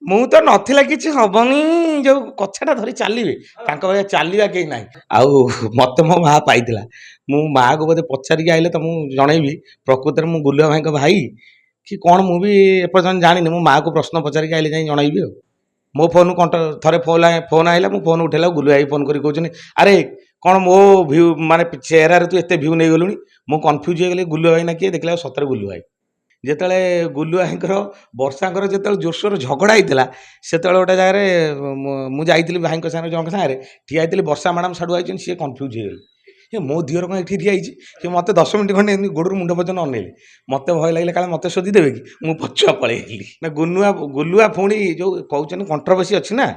ମୁଁ ତ ନଥିଲା କିଛି ହବନି ଯୋଉ କଛାଟା ଧରି ଚାଲିବେ ତାଙ୍କ ଭଳିଆ ଚାଲିବା କେହି ନାହିଁ। ଆଉ ମତେ ମୋ ମା ପାଇଥିଲା। ମୁଁ ମାଆକୁ ବୋଧେ ପଚାରିକି ଆଇଲେ ତ ମୁଁ ଜଣେଇବି ପ୍ରକୃତରେ ମୁଁ ଗୁଲୁଆ ଭାଇଙ୍କ ଭାଇ କି କଣ ମୁଁ ବି ଏପର୍ଯ୍ୟନ୍ତ ଜାଣିନି। ମୁଁ ମାଆକୁ ପ୍ରଶ୍ନ ପଚାରିକି ଆଇଲେ ଯାଇ ଜଣେଇବି ଆଉ। ମୋ ଫୋନ୍ ଥରେ ଫୋନ୍ ଆଇଲା ମୁଁ ଫୋନ୍ ଉଠେଇଲା ଗୁଲୁ ଭାଇ ଫୋନ୍ କରି କହୁଛନ୍ତି ଆରେ କଣ ମୋ ଭ୍ୟୁ ମାନେ ଚେହେରାରେ ତୁ ଏତେ ଭ୍ୟୁ ନେଇଗଲୁଣି। ମୁଁ କନଫ୍ୟୁଜ୍ ହେଇଗଲି ଗୁଲୁ ଭାଇ ନା କିଏ, ଦେଖିଲା ସତରେ ଗୁଲୁ ଭାଇ। ଯେତେବେଳେ ଗୁଲୁ ଭାଇଙ୍କର ବର୍ଷାଙ୍କର ଯେତେବେଳେ ଜୋରସୋର ଝଗଡ଼ା ହେଇଥିଲା ସେତେବେଳେ ଗୋଟେ ଜାଗାରେ ମୁଁ ଯାଇଥିଲି ଭାଇଙ୍କ ସାଙ୍ଗରେ ଜଣଙ୍କ ସାଙ୍ଗରେ ଠିଆ ହେଇଥିଲି, ବର୍ଷା ମ୍ୟାଡ଼ାମ୍ ସାଡ଼ୁ ଆଇଛନ୍ତି, ସିଏ କନଫ୍ୟୁଜ୍ ହେଇଗଲେ ଏ ମୋ ଦିହର କ'ଣ ଏଠି ଠିଆ ହେଇଛି। ସେ ମୋତେ 10 ମିନିଟ୍ ଖଣ୍ଡେ ଏମିତି ଗୋଡ଼ରୁ ମୁଣ୍ଡ ପର୍ଯ୍ୟନ୍ତ ଅନେଇଲେ। ମୋତେ ଭୟ ଲାଗିଲା କାଳେ ମୋତେ ଶୋଧିଦେବେ କି, ମୁଁ ପଛୁଆ ପଳେଇ ଆସିଲି। ନା ଗୁଲୁଆ ପୁଣି ଯେଉଁ କହୁଛନ୍ତି କଣ୍ଟ୍ରୋଭର୍ସି ଅଛି ନା,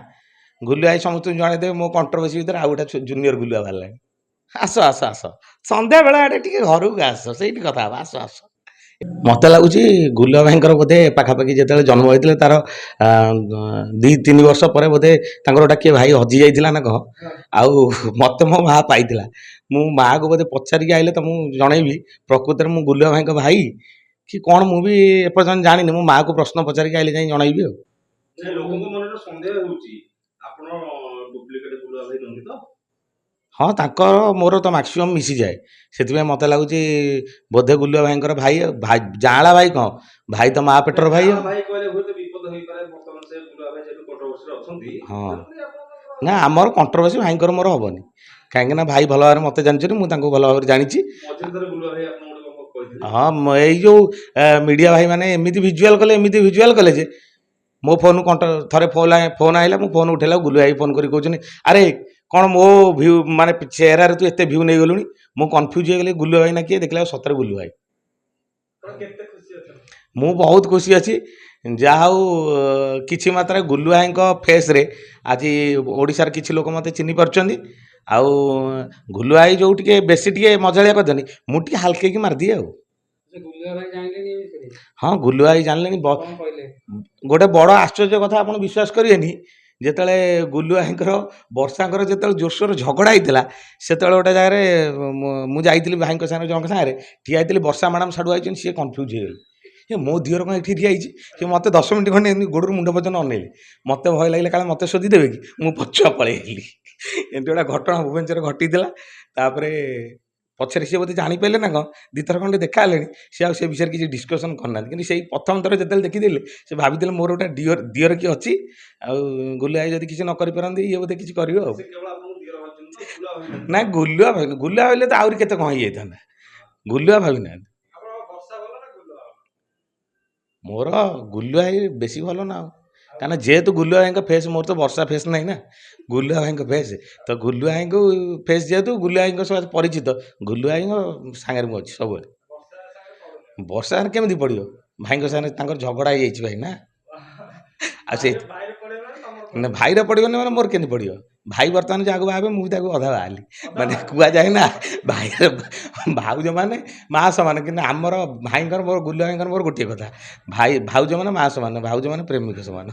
ଗୁଲୁଆ ଭାଇ ସମସ୍ତଙ୍କୁ ଜଣେଇଦେବେ ମୋ କଣ୍ଟ୍ରୋଭର୍ସି ଭିତରେ ଆଉ ଗୋଟେ ଜୁନିୟର ଗୁଲୁଆ ବାହାରିଲାଣି। ଆସ ଆସ ଆସ ସନ୍ଧ୍ୟାବେଳେ ଆଡ଼େ ଟିକେ ଘରକୁ ଆସ, ସେଇଠି କଥା ହବା, ଆସ ଆସ। ମତେ ଲାଗୁଛି ଗୁଲୁଆ ଭାଇଙ୍କର ବୋଧେ ପାଖାପାଖି ଯେତେବେଳେ ଜନ୍ମ ହେଇଥିଲେ ତାର 2-3 ବର୍ଷ ପରେ ବୋଧେ ତାଙ୍କର ଗୋଟେ କିଏ ଭାଇ ହଜି ଯାଇଥିଲା ନା କଣ। ଆଉ ମତେ ମୋ ମା ପାଇଥିଲା। ମୁଁ ମାଆକୁ ବୋଧେ ପଚାରିକି ଆଇଲେ ତ ମୁଁ ଜଣେଇବି ପ୍ରକୃତରେ ମୁଁ ଗୁଲୁଆ ଭାଇଙ୍କ ଭାଇ କି କଣ ମୁଁ ବି ଏପର୍ଯ୍ୟନ୍ତ ଜାଣିନି। ମୁଁ ମାଆକୁ ପ୍ରଶ୍ନ ପଚାରିକି ଆଇଲେ ଯାଇ ଜଣେଇବି ଆଉ। ଲୋକଙ୍କ ମନରେ ସନ୍ଦେହ ହେଉଛି ଆପଣ ଡୁପ୍ଲିକେଟ ଗୁଲୁଆ ଭାଇ ନୁହନ୍ତି ତ? ହଁ ତାଙ୍କର ମୋର ତ ମାକ୍ସିମମ୍ ମିଶିଯାଏ। ସେଥିପାଇଁ ମୋତେ ଲାଗୁଛି ବୋଧେ ଗୁଲୁଆ ଭାଇଙ୍କର ଭାଇ ଭାଇ ଜାଆଁଳା ଭାଇ କଣ ଭାଇ ତ ମା ପେଟର ଭାଇ। ହଁ ନା ଆମର କଣ୍ଟ୍ରୋଭର୍ସି ଭାଇଙ୍କର ମୋର ହବନି, କାହିଁକିନା ଭାଇ ଭଲ ଭାବରେ ମୋତେ ଜାଣିଛନ୍ତି, ମୁଁ ତାଙ୍କୁ ଭଲ ଭାବରେ ଜାଣିଛି। ହଁ ଏଇ ଯେଉଁ ମିଡ଼ିଆ ଭାଇମାନେ ଏମିତି ଭିଜୁଆଲ୍ କଲେ ଯେ ମୋ ଫୋନ୍ ଥରେ ଫୋନ୍ ଆଇଲା ମୁଁ ଫୋନ୍ ଉଠେଇଲା ଗୁଲୁ ଭାଇ ଫୋନ୍ କରି କହୁଛନ୍ତି ଆରେ କଣ ମୋ ଭ୍ୟୁ ମାନେ ଚେହେରାରେ ତୁ ଏତେ ଭ୍ୟୁ ନେଇଗଲୁଣି। ମୁଁ କନଫ୍ୟୁଜ୍ ହେଇଗଲି ଗୁଲୁ ଭାଇ ନା କିଏ, ଦେଖିଲା ସତରେ ଗୁଲୁ ଭାଇ। ମୁଁ ବହୁତ ଖୁସି ଅଛି। ଯାହା ହଉ କିଛି ମାତ୍ରାରେ ଗୁଲୁ ଭାଇଙ୍କ ଫେସ୍ରେ ଆଜି ଓଡ଼ିଶାର କିଛି ଲୋକ ମୋତେ ଚିହ୍ନି ପାରୁଛନ୍ତି। ଆଉ ଗୁଲୁ ଭାଇ ଯେଉଁ ଟିକେ ବେଶୀ ଟିକେ ମଜାଳିଆ କରିଦିଅନ୍ତି, ମୁଁ ଟିକେ ହାଲକେଇକି ମାରିଦିଏ ଆଉ। ହଁ ଗୁଲୁ ଭାଇ ଜାଣିଲେଣି। ଗୋଟେ ବଡ଼ ଆଶ୍ଚର୍ଯ୍ୟ କଥା ଆପଣ ବିଶ୍ୱାସ କରିବେନି, ଯେତେବେଳେ ଗୁଲୁ ଭାଇଙ୍କର ବର୍ଷାଙ୍କର ଯେତେବେଳେ ଜୋରସୋର ଝଗଡ଼ା ହେଇଥିଲା ସେତେବେଳେ ଗୋଟେ ଜାଗାରେ ମୁଁ ଯାଇଥିଲି ଭାଇଙ୍କ ସାଙ୍ଗରେ ଜଣଙ୍କ ସାଙ୍ଗରେ ଠିଆ ହେଇଥିଲି, ବର୍ଷା ମ୍ୟାଡ଼ାମ୍ ସାଡ଼ୁ ଆଇଛନ୍ତି, ସିଏ କନଫ୍ୟୁଜ୍ ହେଇଗଲେ ଏ ମୋ ଦିହର କ'ଣ ଏଠି ଠିଆ ହେଇଛି। ସେ ମୋତେ 10 ମିନିଟ୍ ଖଣ୍ଡେ ଏମିତି ଗୋଡ଼ରୁ ମୁଣ୍ଡ ପର୍ଯ୍ୟନ୍ତ ଅନେଇଲେ। ମୋତେ ଭୟ ଲାଗିଲା କାଳେ ମୋତେ ଶୋଧିଦେବେ କି, ମୁଁ ପଛୁଆ ପଳେଇ ଆସିଲି। ଏମିତି ଗୋଟେ ଘଟଣା ଭୁବନେଶ୍ୱରରେ ଘଟିଥିଲା। ତାପରେ ପଛରେ ସିଏ ବୋଧେ ଜାଣିପାରିଲେ ନା କ'ଣ, 2 ଥର ଖଣ୍ଡେ ଦେଖା ହେଲେଣି, ସିଏ ଆଉ ସେ ବିଷୟରେ କିଛି ଡିସ୍କସନ୍ କରିନାହାନ୍ତି। କିନ୍ତୁ ସେଇ ପ୍ରଥମ ଥର ଯେତେବେଳେ ଦେଖିଦେଲେ ସେ ଭାବିଥିଲେ ମୋର ଗୋଟେ ଦିଅର କିଏ ଅଛି, ଆଉ ଗୁଲୁ ଭାଇ ଯଦି କିଛି ନ କରିପାରନ୍ତି ଇଏ ବୋଧେ କିଛି କରିବ ଆଉ। ନା ଗୁଲୁଆ ଭାବିଲେ ତ ଆହୁରି କେତେ କ'ଣ ହେଇଯାଇଥାନ୍ତା। ଗୁଲୁଆ ଭାବି ନାହାନ୍ତି। ମୋର ଗୁଲୁଆ ଭାଇ ବେଶୀ ଭଲ ନା ଆଉ, କାରଣ ଯେହେତୁ ଗୁଲୁଆ ଭାଇଙ୍କ ଫେସ୍, ମୋର ତ ବର୍ଷା ଫେସ୍ ନାହିଁ ନା, ଗୁଲୁଆ ଭାଇଙ୍କ ଫେସ୍। ତ ଗୁଲୁଆ ଭାଇଙ୍କୁ ଫେସ୍ ଯେହେତୁ ଗୁଲୁଆ ଭାଇଙ୍କ ସହ ପରିଚିତ, ଗୁଲୁଆ ଭାଇଙ୍କ ସାଙ୍ଗରେ ମୁଁ ଅଛି ସବୁବେଳେ। ବର୍ଷା ସାଙ୍ଗରେ କେମିତି ପଡ଼ିବ, ଭାଇଙ୍କ ସାଙ୍ଗରେ ତାଙ୍କର ଝଗଡ଼ା ହେଇଯାଇଛି ଭାଇ ନା। ଆଉ ସେଇ ନା ଭାଇର ପଡ଼ିବନି ମାନେ ମୋର କେମିତି ପଡ଼ିବ। ଭାଇ ବର୍ତ୍ତମାନ ଯାହାକୁ ବାହାବେ ମୁଁ ବି ତାକୁ ଅଧା ବାହାରିଲି। ମାନେ କୁହାଯାଏ ନା ଭାଇର ଭାଉଜ ମାନେ ମା ସମାନ, କିନ୍ତୁ ଆମର ଭାଇଙ୍କର ମୋର ଗୁଲୁଆ ଭାଇଙ୍କର ମୋର ଗୋଟିଏ କଥା, ଭାଉଜ ମାନେ ମା ସମାନ, ଭାଉଜ ମାନେ ପ୍ରେମିକ ସମାନ।